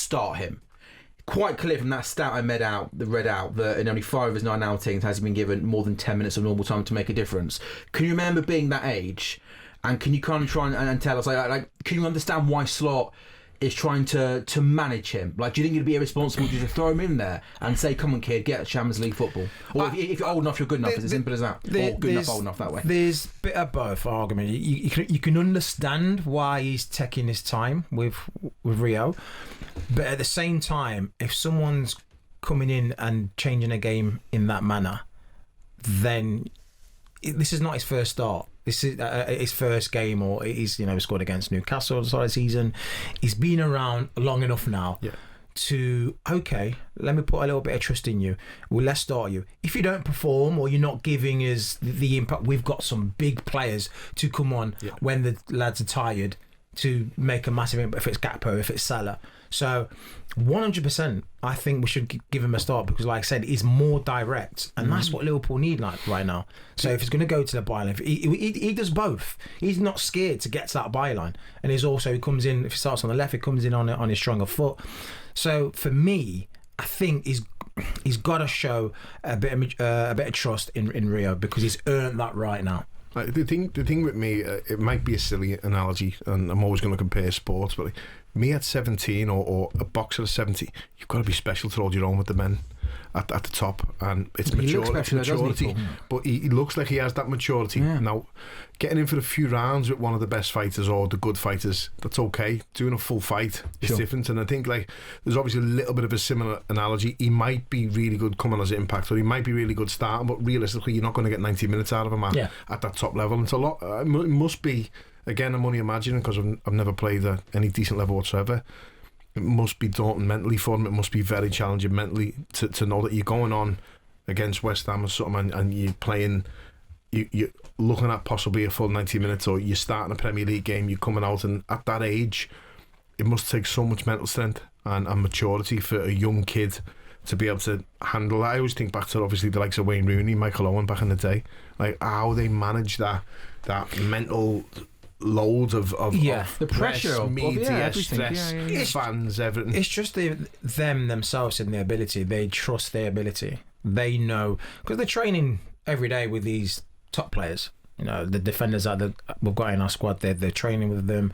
start him. Quite clear from that stat I read out that in only 5 of his 9 outings has he been given more than 10 minutes of normal time to make a difference. Can you remember being that age? And can you kind of try and tell us, like, can you understand why Slot is trying to manage him? Like, do you think it'd be irresponsible just to throw him in there and say, come on, kid, get Champions League football? Or if you're old enough, you're good enough. It's as simple as that. Or good enough, old enough that way. There's a bit of both argument. You can understand why he's taking his time with Rio, but at the same time, if someone's coming in and changing a game in that manner, then this is not his first start. This is his first game, or he's scored against Newcastle at the start of the season. He's been around long enough now to, okay, let me put a little bit of trust in you. Well, let's start you. If you don't perform or you're not giving us the impact, we've got some big players to come on when the lads are tired to make a massive impact. If it's Gakpo, if it's Salah. So 100%, I think we should give him a start because, like I said, he's more direct, and that's what Liverpool need right now. So if he's going to go to the byline, he does both. He's not scared to get to that byline, and he comes in. If he starts on the left, he comes in on his stronger foot. So for me, I think he's got to show a bit of trust in Rio because he's earned that right now. The thing with me, it might be a silly analogy, and I'm always going to compare sports, but me at 17 or a boxer at 70, you've got to be special to hold your own with the men at the top, and it's maturity. But he looks like he has that maturity now. Getting in for a few rounds with one of the best fighters or the good fighters, that's okay. Doing a full fight is different, and I think like there's obviously a little bit of a similar analogy. He might be really good coming as an impact, or he might be really good starting, but realistically you're not going to get 90 minutes out of him at that top level. It's a lot. It must be, again, I'm only imagining because I've never played at any decent level whatsoever. It must be daunting mentally for him. It must be very challenging mentally to know that you're going on against West Ham or something, and you're playing, you're looking at possibly a full 90 minutes, or you're starting a Premier League game, you're coming out, and at that age it must take so much mental strength and maturity for a young kid to be able to handle that. I always think back to obviously the likes of Wayne Rooney, Michael Owen back in the day, like how they managed that mental load of the pressure of media, stress, fans, everything. It's just them themselves and their ability. They trust their ability. They know, because they're training every day with these top players. The defenders that we've got in our squad, they're training with them,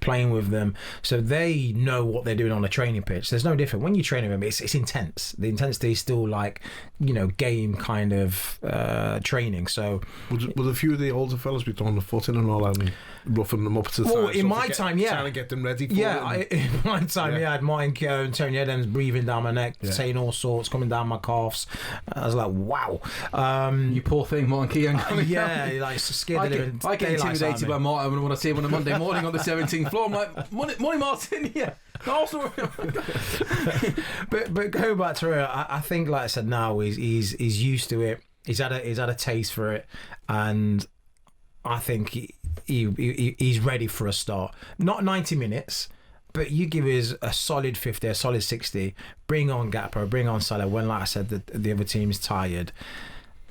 playing with them, so they know what they're doing on a training pitch. There's no different when you train with them. It's intense. The intensity is still like game kind of training. So would a few of the older fellas be throwing the foot in and all that and roughing them up to the time? Well, in my time, trying to get them ready for it. In my time, I had Martin Keown and Tony Adams breathing down my neck, saying all sorts, coming down my calves. I was like, wow. You poor thing, Martin Keown. Like scared. I get intimidated by Martin when I see him on a Monday morning on the 17th floor. I'm like, morning Martin, Arsenal. but going back to Rio, I think, like I said, now he's used to it. He's had a taste for it, and I think he's ready for a start. Not 90 minutes, but you give us a solid 50, a solid 60. Bring on Gakpo, bring on Salah. When, like I said, the other team's tired.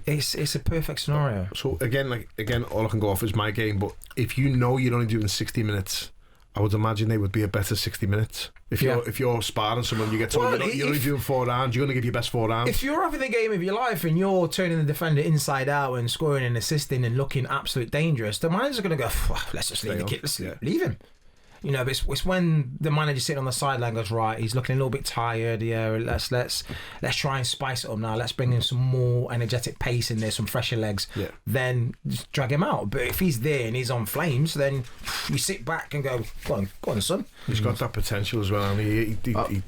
It's a perfect scenario. So again, all I can go off is my game. But if you're only doing 60 minutes, I would imagine they would be a better 60 minutes. If you're sparring someone, you get told you're only doing 4 rounds, you're going to give your best 4 rounds. If you're having the game of your life and you're turning the defender inside out and scoring and assisting and looking absolute dangerous, the manager's going to go, let's just leave the kid, let's leave him. But it's when the manager sitting on the sideline goes, right, he's looking a little bit tired. Let's try and spice it up now. Let's bring in some more energetic pace in there, some fresher legs. Then just drag him out. But if he's there and he's on flames, then you sit back and go on, son. He's got that potential as well. I mean,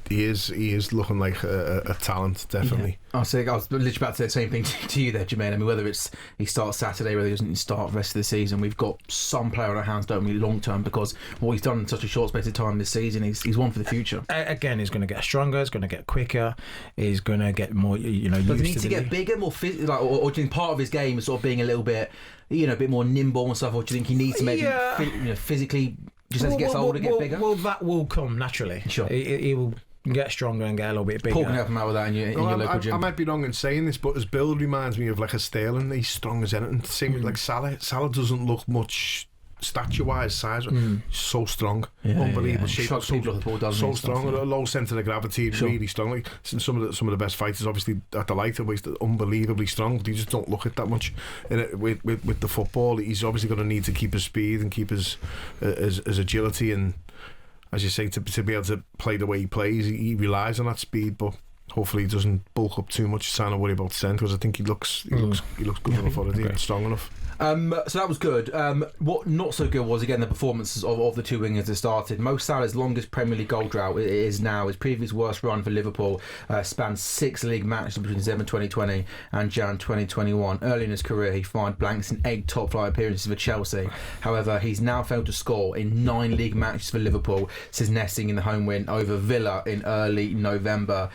he is looking like a talent, definitely. I was literally about to say the same thing to you there, Jermaine. I mean, whether it's he starts Saturday, whether he doesn't start the rest of the season, we've got some player on our hands, don't we, long term, because what he's done in such a short space of time this season, he's one for the future. Again, he's going to get stronger, he's going to get quicker, he's going to get more, Does he need to get bigger, more or do you think part of his game is sort of being a little bit, a bit more nimble and stuff, or do you think he needs to maybe physically, just as he gets older, get bigger? Well, that will come naturally. Sure. He will get stronger and get a little bit bigger. Paul can help him out with that in your local gym. I might be wrong in saying this, but his build reminds me of like a Sterling. He's strong as anything. Same with like Salah. Salah doesn't look much stature-wise, size, so strong, unbelievable shape, Shocks people off the ball, doesn't so he, strong, stuff, a low centre of gravity, really strong. Like some of the best fighters, obviously at the lighter weight, unbelievably strong. But you just don't look at that much in it, with the football. He's obviously going to need to keep his speed and keep his agility, and as you say, to be able to play the way he plays, he relies on that speed, but. Hopefully he doesn't bulk up too much. He's trying to worry about strength, because I think he looks good enough already, strong enough. So that was good. What not so good was, again, the performances of the two wingers that started. Mo Salah's longest Premier League goal drought is now. His previous worst run for Liverpool spans 6 league matches between December 2020 and Jan 2021. Early in his career, he fired blanks in 8 top-flight appearances for Chelsea. However, he's now failed to score in 9 league matches for Liverpool since nesting in the home win over Villa in early November.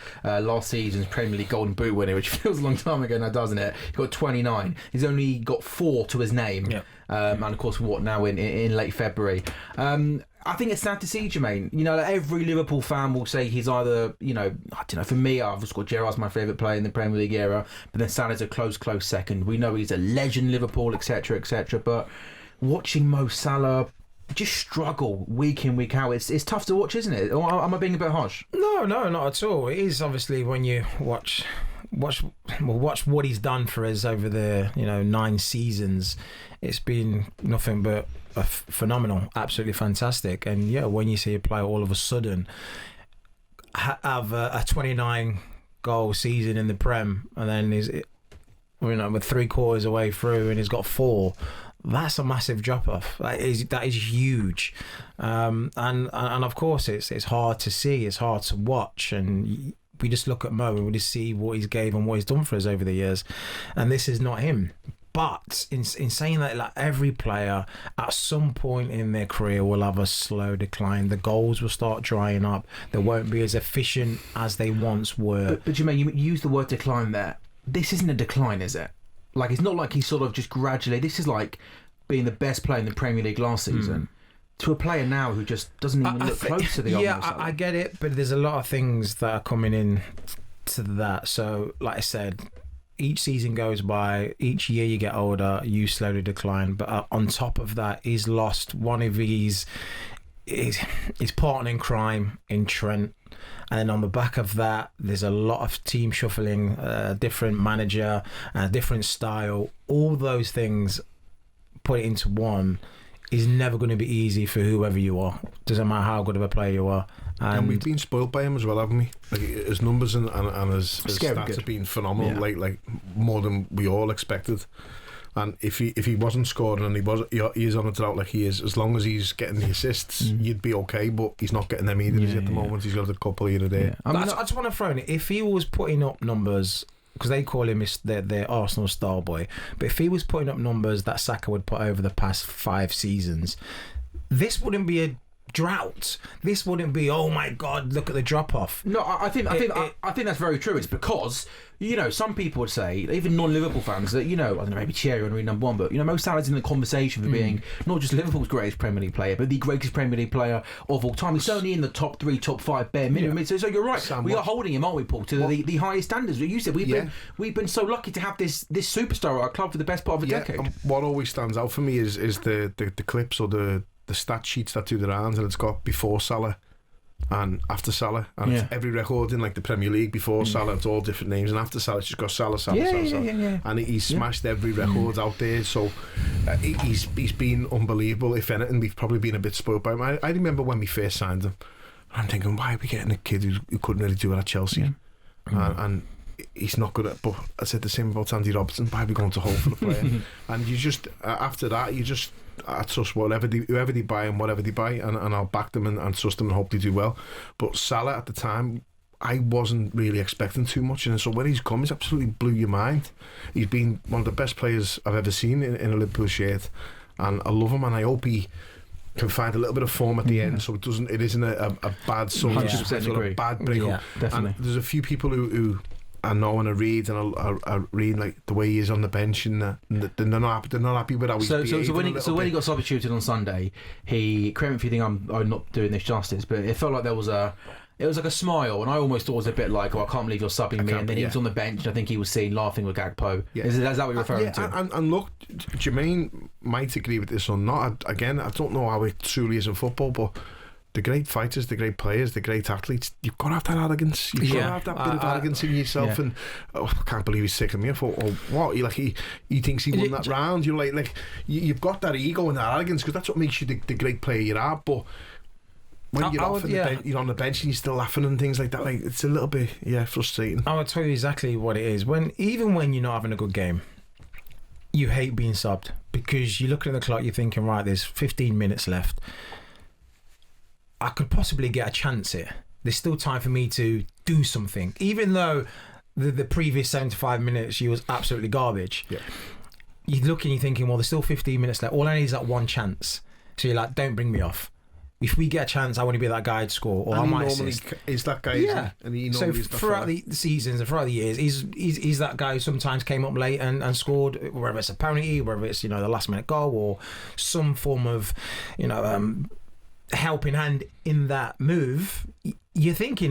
Last season's Premier League Golden Boot winner, which feels a long time ago now, doesn't it? He got 29. He's only got 4 to his name, and of course now in late February. I think it's sad to see, Jermaine. You know, like every Liverpool fan will say he's either, I don't know, for me, I've just got Gerrard's my favourite player in the Premier League era, but then Salah's a close second. We know he's a legend, Liverpool, etc, but watching Mo Salah just struggle week in, week out, it's tough to watch, isn't it? Or am I being a bit harsh? No, not at all. It is, obviously, when you watch what he's done for us over the 9 seasons. It's been nothing but phenomenal, absolutely fantastic. And when you see a player all of a sudden have a 29 goal season in the Prem, and then we're 3/4 away through and he's got 4. That's a massive drop off. That is huge, and of course it's hard to see, it's hard to watch, and we just look at Mo and we just see what he's gave and what he's done for us over the years, and this is not him. But in saying that, like, every player at some point in their career will have a slow decline. The goals will start drying up. They won't be as efficient as they once were. But Jermaine, you use the word decline there. This isn't a decline, is it? Like, it's not like he's sort of just gradually. This is like being the best player in the Premier League last season to a player now who just doesn't even look close to the old Mo Salah. I get it, but there's a lot of things that are coming in to that. So, like I said, each season goes by, each year you get older, you slowly decline. But on top of that, he's lost one of his partner in crime in Trent. And on the back of that, there's a lot of team shuffling, different manager, different style. All those things put it into one is never going to be easy for whoever you are. Doesn't matter how good of a player you are. And we've been spoiled by him as well, haven't we? Like, his numbers and his stats have been phenomenal, like more than we all expected. And if he wasn't scoring and he is on a drought like he is, as long as he's getting the assists, you'd be okay. But he's not getting them either. At the moment, he's got a couple here and there. I just want to throw in, if he was putting up numbers, because they call him their Arsenal star boy, but if he was putting up numbers that Saka would put over the past 5 seasons, this wouldn't be a drought. This wouldn't be, oh my God, look at the drop off. No, I think that's very true. It's because, some people would say, even non-Liverpool fans, that, I don't know, maybe Thierry Henry number 1, but Mo Salah's in the conversation for being not just Liverpool's greatest Premier League player, but the greatest Premier League player of all time. He's only in the top 3, top 5 bare minimum. So you're right. We are holding him, aren't we, Paul, to the highest standards. You said we've been so lucky to have this superstar at our club for the best part of a decade. What always stands out for me is the clips or the stat sheets that do the rounds, and it's got before Salah and after Salah, and it's every record in like the Premier League before Salah, it's all different names, and after Salah it's just got Salah. And he's smashed every record out there, so he's been unbelievable. If anything, we've probably been a bit spoiled by him. I remember when we first signed him, I'm thinking, why are we getting a kid who couldn't really do it at Chelsea? And he's not good at, but I said the same about Andy Robertson. Why are we going to Hull for the player? And you just, after that, I trust whoever they buy and whatever they buy, and I'll back them and trust them and hope they do well. But Salah at the time, I wasn't really expecting too much, and so when he's come, he's absolutely blew your mind. He's been one of the best players I've ever seen in a Liverpool shirt, and I love him, and I hope he can find a little bit of form at the end, so it isn't a bad sort of bad break-up. Definitely. And there's a few people who I know and I read, and I read like the way he is on the bench, and they're not happy with how he's behaving. So when he got substituted on Sunday, correct me if you think I'm not doing this justice, but it felt like there was It was like a smile, and I almost thought it was a bit like, "Oh, I can't believe you're subbing me." And then he was on the bench, and I think he was seen laughing with Gakpo. Yeah. Is that what you're referring to? And look, Jermaine might agree with this or not. Again, I don't know how it truly is in football, but the great fighters, the great players, the great athletes, you've got to have that arrogance. You've got to have that bit of arrogance in yourself. And I can't believe he's sick of me. I thought, what? He thinks he won that round. You're like you've got that ego and that arrogance because that's what makes you the great player you are. But when you're you're on the bench and you're still laughing and things like that, like it's a little bit frustrating. I will tell you exactly what it is. Even when you're not having a good game, you hate being subbed because you're looking at the clock, you're thinking, right, there's 15 minutes left. I could possibly get a chance here. There's still time for me to do something. Even though the previous 75 minutes, you was absolutely garbage. Yeah. You look and you're thinking, well, there's still 15 minutes left. All I need is that one chance. So you're like, don't bring me off. If we get a chance, I want to be that guy to score. Or and I he might normally assist. is that guy, yeah. And he so normally throughout the seasons and throughout the years, he's that guy who sometimes came up late and scored, whether it's a penalty, whether it's the last minute goal or some form of helping hand in that move. You're thinking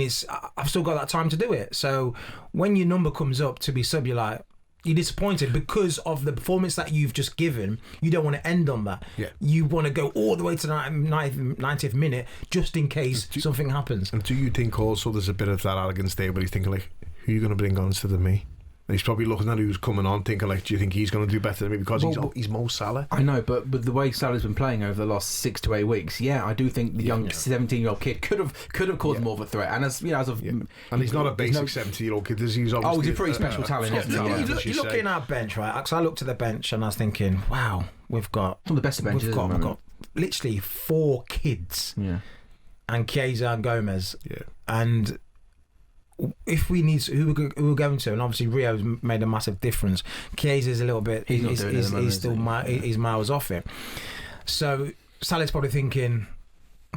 I've still got that time to do it. So when your number comes up to be sub, you're disappointed because of the performance that you've just given. You don't want to end on that. Yeah. You want to go all the way to the 90th minute just in case something happens. And do you think also there's a bit of that arrogance there where he's thinking like, who are you going to bring on instead of me? And he's probably looking at who's coming on thinking like, do you think he's going to do better than me because he's Mo Salah? I know, but with the way Salah's been playing over the last 6 to 8 weeks, I do think the young 17-year-old kid could have caused more of a threat. And and he's not a basic 17-year-old kid. He's obviously he's a pretty special talent. You're looking at our bench, right? Because I looked at the bench and I was thinking, wow, we've got some of the best benches. We've got literally 4 kids. Yeah, and Chiesa and Gomez. Yeah, and if we need who we're going to, and obviously Rio's made a massive difference. Chiesa is a little bit. He's miles off it. So Salah's probably thinking,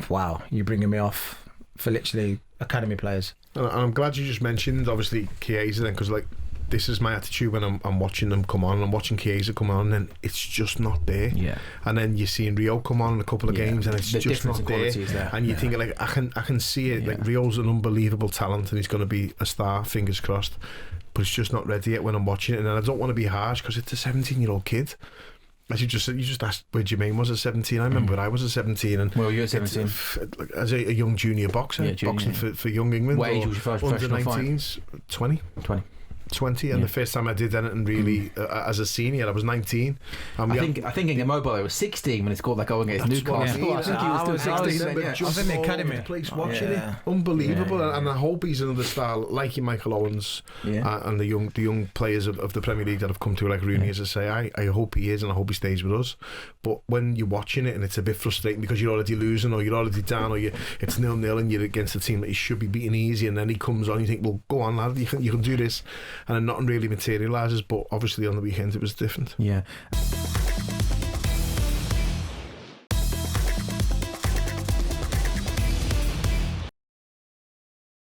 "Wow, you're bringing me off for literally academy players." And I'm glad you just mentioned obviously Chiesa then, because like this is my attitude when I'm watching them come on. I'm watching Chiesa come on, and it's just not there. Yeah. And then you're seeing Rio come on in a couple of games, and it's just not there. And you think like I can see it. Like Rio's an unbelievable talent, and he's going to be a star. Fingers crossed. But it's just not ready yet when I'm watching it, and I don't want to be harsh because it's a 17-year-old kid. As you just said, you just asked where Jermaine was at 17. I remember when I was at 17, and well, you're at 17 as a young junior boxer, boxing for young England. What age was your first professional fight? 20, and the first time I did anything really as a senior, I was 19. I think in Mobile I was 16 when he scored that goal against Newcastle. I think he was still 16. I was in the academy. The place watching it, unbelievable. And I hope he's another star like your Michael Owens and the young players of the Premier League that have come to like Rooney. As I say, I hope he is, and I hope he stays with us. But when you're watching it and it's a bit frustrating because you're already losing or you're already down or it's 0-0 and you're against a team that you should be beating easy, and then he comes on, you think, well, go on, lad, you can do this. And then nothing really materialises, but obviously on the weekend it was different. Yeah.